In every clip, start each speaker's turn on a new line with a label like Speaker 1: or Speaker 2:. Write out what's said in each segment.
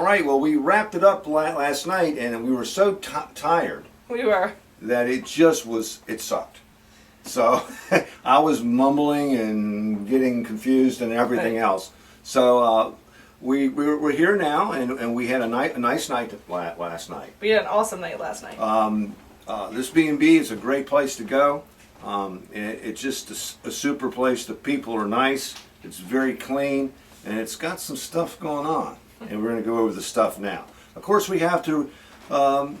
Speaker 1: right. Well, we wrapped it up last night, and we were so tired.
Speaker 2: We were.
Speaker 1: That it sucked. So I was mumbling and getting confused and everything else. So we're here now, and we had a nice night last night.
Speaker 2: We had an awesome night last night.
Speaker 1: This B&B is a great place to go. It's just a super place. The people are nice. It's very clean, and it's got some stuff going on. And we're going to go over the stuff now. Of course, we have to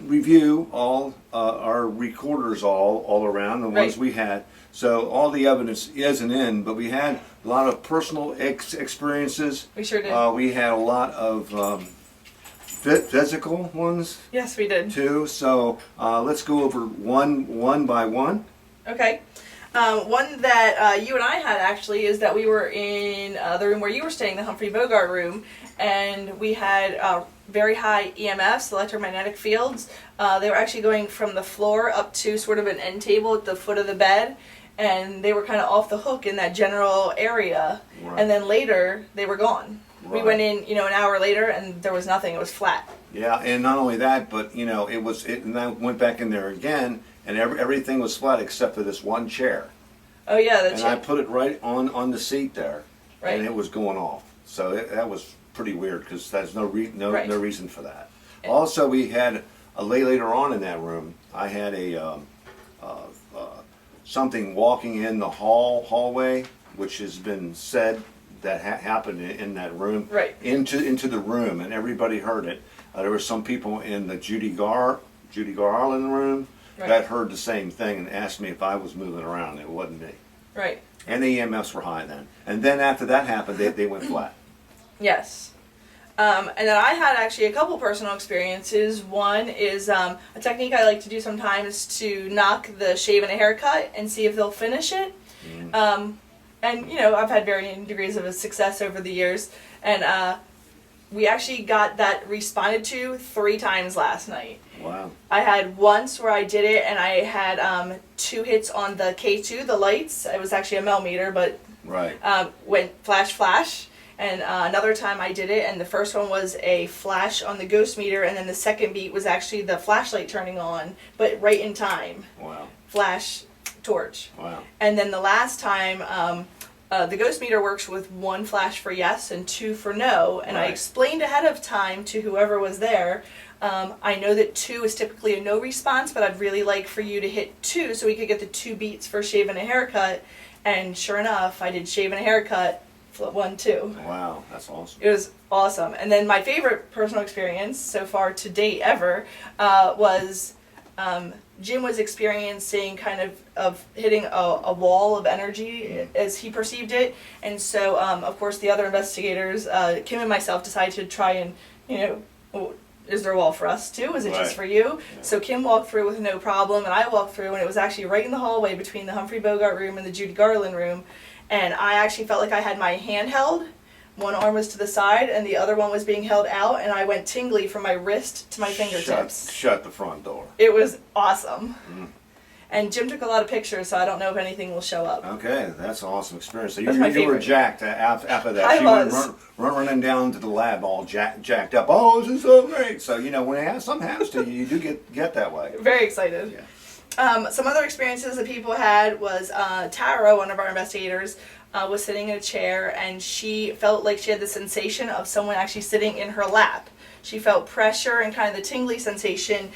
Speaker 1: review all our recorders all around, the ones we had. So all the evidence isn't in, but we had a lot of personal experiences.
Speaker 2: We sure did.
Speaker 1: We had a lot of physical ones.
Speaker 2: Yes, we did.
Speaker 1: Too. So let's go over one by one.
Speaker 2: Okay. One that you and I had actually is that we were in the room where you were staying, the Humphrey Bogart room, and we had very high EMFs, electromagnetic fields. They were actually going from the floor up to sort of an end table at the foot of the bed, and they were kind of off the hook in that general area. Right. And then later they were gone. Right. We went in, an hour later, and there was nothing. It was flat. Yeah,
Speaker 1: and not only that, but and I went back in there again, and everything was flat except for this one chair.
Speaker 2: Oh yeah, the
Speaker 1: chair. And I put it right on the seat there,
Speaker 2: right.
Speaker 1: And it was going off. So that was pretty weird because there's no reason for that. Also, we had later on in that room, I had a something walking in the hallway, which has been said that happened in that room,
Speaker 2: right.
Speaker 1: into the room, and everybody heard it. There were some people in the Judy Garland room that heard the same thing and asked me if I was moving around. It wasn't me.
Speaker 2: Right.
Speaker 1: And the EMFs were high then. And then after that happened, they went flat.
Speaker 2: Yes. And then I had actually a couple personal experiences. One is a technique I like to do sometimes to knock the shave and a haircut and see if they'll finish it. And, I've had varying degrees of success over the years. And we actually got that responded to 3 times last night.
Speaker 1: Wow.
Speaker 2: I had once where I did it, and I had 2 hits on the K2, the lights. It was actually a millimeter, but went flash, flash. And another time I did it, and the first one was a flash on the ghost meter, and then the second beat was actually the flashlight turning on, but right in time.
Speaker 1: Wow.
Speaker 2: Flash, torch.
Speaker 1: Wow.
Speaker 2: And then the last time, the ghost meter works with 1 flash for yes and 2 for no, and I explained ahead of time to whoever was there, I know that 2 is typically a no response, but I'd really like for you to hit 2 so we could get the 2 beats for shave and a haircut, and sure enough, I did shave and a haircut, 1, 2.
Speaker 1: Wow, that's awesome.
Speaker 2: It was awesome. And then my favorite personal experience so far to date ever was Jim was experiencing kind of hitting a wall of energy as he perceived it. And so, of course, the other investigators, Kim and myself, decided to try and, is there a wall for us too? Is it just for you? Yeah. So Kim walked through with no problem, and I walked through, and it was actually right in the hallway between the Humphrey Bogart room and the Judy Garland room. And I actually felt like I had my hand held. One arm was to the side, and the other one was being held out, and I went tingly from my wrist to my fingertips.
Speaker 1: Shut the front door.
Speaker 2: It was awesome. And Jim took a lot of pictures, so I don't know if anything will show up.
Speaker 1: Okay, that's an awesome experience. So you were jacked after that.
Speaker 2: I was.
Speaker 1: Went running down to the lab all jacked up. Oh, this is so great. So, when something happens to you, you do get that way.
Speaker 2: Very excited.
Speaker 1: Yeah.
Speaker 2: Some other experiences that people had was Tara, one of our investigators, was sitting in a chair, and she felt like she had the sensation of someone actually sitting in her lap. She felt pressure and kind of the tingly sensation,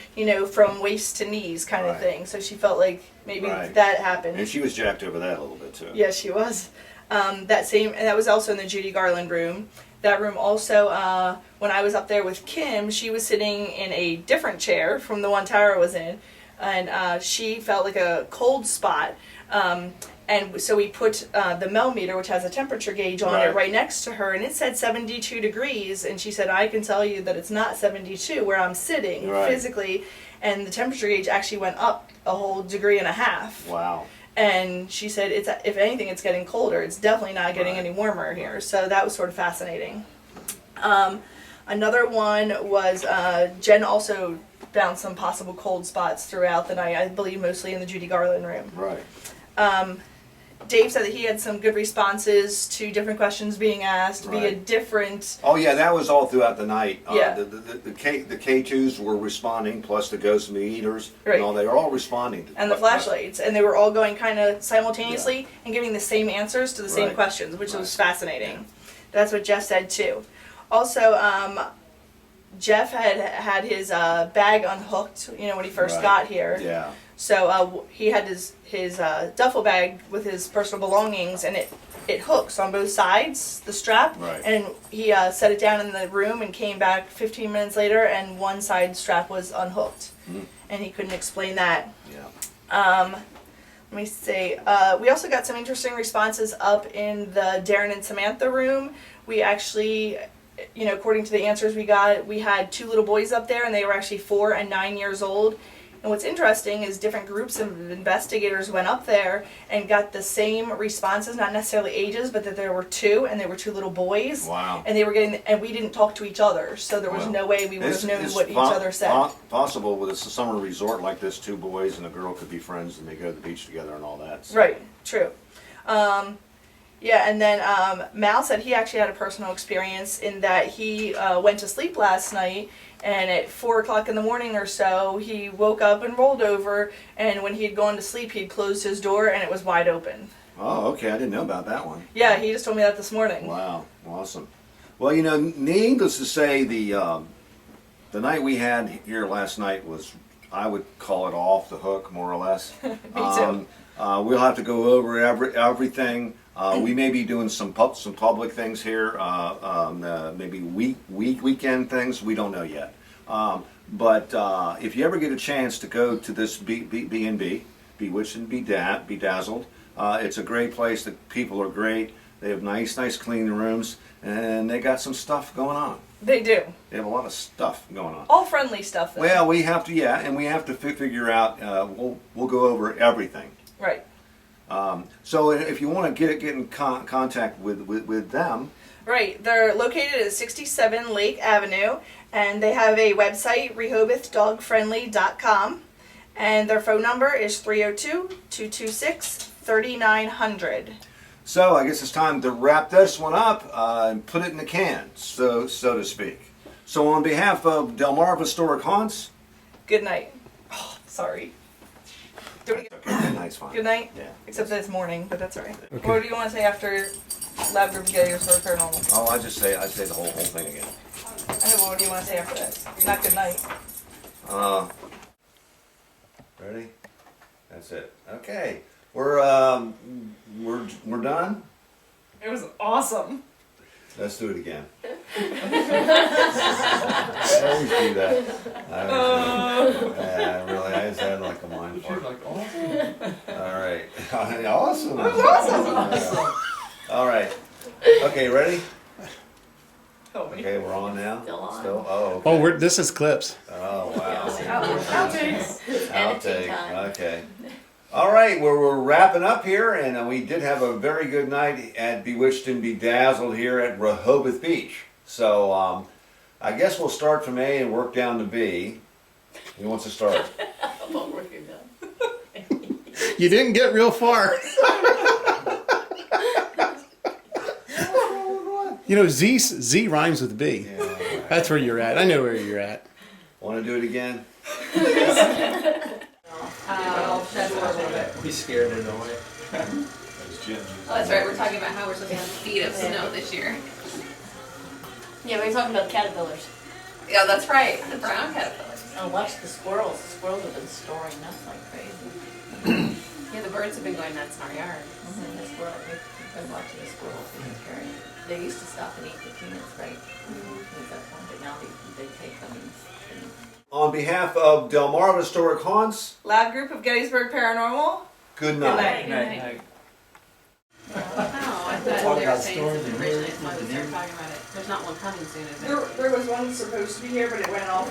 Speaker 2: from waist to knees kind of thing. So she felt like maybe that happened.
Speaker 1: And she was jacked over that a little bit too.
Speaker 2: Yes, she was. And that was also in the Judy Garland room. That room also, when I was up there with Kim, she was sitting in a different chair from the one Tara was in. And she felt like a cold spot. And so we put the millimeter, which has a temperature gauge on it, right next to her, and it said 72 degrees. And she said, I can tell you that it's not 72 where I'm sitting physically. And the temperature gauge actually went up a whole 1.5 degrees.
Speaker 1: Wow.
Speaker 2: And she said, if anything, it's getting colder. It's definitely not getting any warmer here. So that was sort of fascinating. Another one was Jen also found some possible cold spots throughout the night, I believe mostly in the Judy Garland room.
Speaker 1: Right.
Speaker 2: Dave said that he had some good responses to different questions being asked via
Speaker 1: Right.
Speaker 2: different.
Speaker 1: Oh yeah, that was all throughout the night.
Speaker 2: Yeah.
Speaker 1: The K2s were responding, plus the ghost meat eaters.
Speaker 2: Right.
Speaker 1: And all, they were all responding.
Speaker 2: And the flashlights, and they were all going kind of simultaneously and giving the same answers to the same
Speaker 1: Right.
Speaker 2: questions, which was
Speaker 1: Right.
Speaker 2: fascinating. That's what Jeff said too. Also, Jeff had his bag unhooked, when he first
Speaker 1: Right.
Speaker 2: got here.
Speaker 1: Yeah.
Speaker 2: So he had his duffel bag with his personal belongings, and it hooks on both sides, the strap.
Speaker 1: Right.
Speaker 2: And he set it down in the room and came back 15 minutes later, and one side strap was unhooked, and he couldn't explain that.
Speaker 1: Yeah.
Speaker 2: Let me see. We also got some interesting responses up in the Darren and Samantha room. We actually, according to the answers we got, we had 2 little boys up there, and they were actually 4 and 9 years old. And what's interesting is different groups of investigators went up there and got the same responses, not necessarily ages, but that there were 2, and they were 2 little boys.
Speaker 1: Wow.
Speaker 2: And they were and we didn't talk to each other, so there was
Speaker 1: Well,
Speaker 2: no way we would have known what each other said.
Speaker 1: Possible with a summer resort like this, 2 boys and a girl could be friends and they go to the beach together and all that. So.
Speaker 2: Right, true. Yeah, and then Mal said he actually had a personal experience in that he went to sleep last night, and at 4 o'clock in the morning or so, he woke up and rolled over, and when he had gone to sleep, he'd closed his door and it was wide open.
Speaker 1: Oh, okay. I didn't know about that one.
Speaker 2: Yeah, he just told me that this morning.
Speaker 1: Wow, awesome. Well, needless to say, the night we had here last night was, I would call it off the hook, more or less.
Speaker 2: Me too.
Speaker 1: We'll have to go over everything. We may be doing some public things here, maybe weekend things. We don't know yet. But if you ever get a chance to go to this B&B, Bewitched and Bedazzled, it's a great place. The people are great. They have nice clean rooms, and they got some stuff going on.
Speaker 2: They do.
Speaker 1: They have a lot of stuff going on.
Speaker 2: All friendly stuff, though.
Speaker 1: Well, we have to, and we have to figure out. We'll go over everything.
Speaker 2: Right.
Speaker 1: So if you want to get in contact with them,
Speaker 2: Right. They're located at 67 Lake Avenue, and they have a website, RehobothDogFriendly.com, and their phone number is 302-226-3900.
Speaker 1: so I guess it's time to wrap this one up and put it in the can, so to speak. So on behalf of Delmarva Historic Haunts,
Speaker 2: Good night. Oh, sorry. Do it again.
Speaker 1: good night's fine.
Speaker 2: Good night?
Speaker 1: Yeah.
Speaker 2: Except that it's morning, but that's all right.
Speaker 3: Okay.
Speaker 2: What do you want to say after Lab Group Gettys for Paranormal?
Speaker 1: Oh, I say the whole thing again.
Speaker 2: I know, but what do you want to say after that? Not good night.
Speaker 1: Ready? That's it. Okay, we're done.
Speaker 2: It was awesome.
Speaker 1: Let's do it again. I always do that. Really, I just had like a mind fart. All right. Awesome.
Speaker 2: It was awesome.
Speaker 1: All right. Okay, ready?
Speaker 2: Help me.
Speaker 1: Okay, we're on now.
Speaker 4: Still on.
Speaker 1: Oh.
Speaker 3: Oh,
Speaker 1: Okay.
Speaker 3: this is clips.
Speaker 1: Oh wow.
Speaker 2: Outtakes.
Speaker 4: Editing time.
Speaker 1: Okay. All right, we're wrapping up here, and we did have a very good night at Bewitched and Bedazzled here at Rehoboth Beach. So I guess we'll start from A and work down to B. Who wants to start?
Speaker 4: What work you're done.
Speaker 3: You didn't get real far. Z rhymes with B.
Speaker 1: Yeah, all right.
Speaker 3: That's where you're at. I know where you're at.
Speaker 1: Want to do it again?
Speaker 4: That's a little bit.
Speaker 5: We scared it away.
Speaker 4: Oh, that's right. We're talking about how we're supposed to have feet of snow this year.
Speaker 6: Yeah, we were talking about the caterpillars.
Speaker 4: Yeah, that's right. The brown caterpillars.
Speaker 6: Oh, watch the squirrels. The squirrels have been storing nuts like crazy.
Speaker 4: Yeah, the birds have been going nuts in our yard.
Speaker 6: And the squirrel, we've been watching the squirrels. They used to stop and eat the peanuts, right? At that point, but now they take them and
Speaker 1: On behalf of Delmarva Historic Haunts,
Speaker 2: Lab Group of Gettysburg Paranormal.
Speaker 1: good
Speaker 2: Good
Speaker 1: night.
Speaker 2: night.
Speaker 4: Oh, I thought they were saying something originally. That's why we started talking about it. There's not one coming soon, is there?
Speaker 2: There was one supposed to be here, but it went off.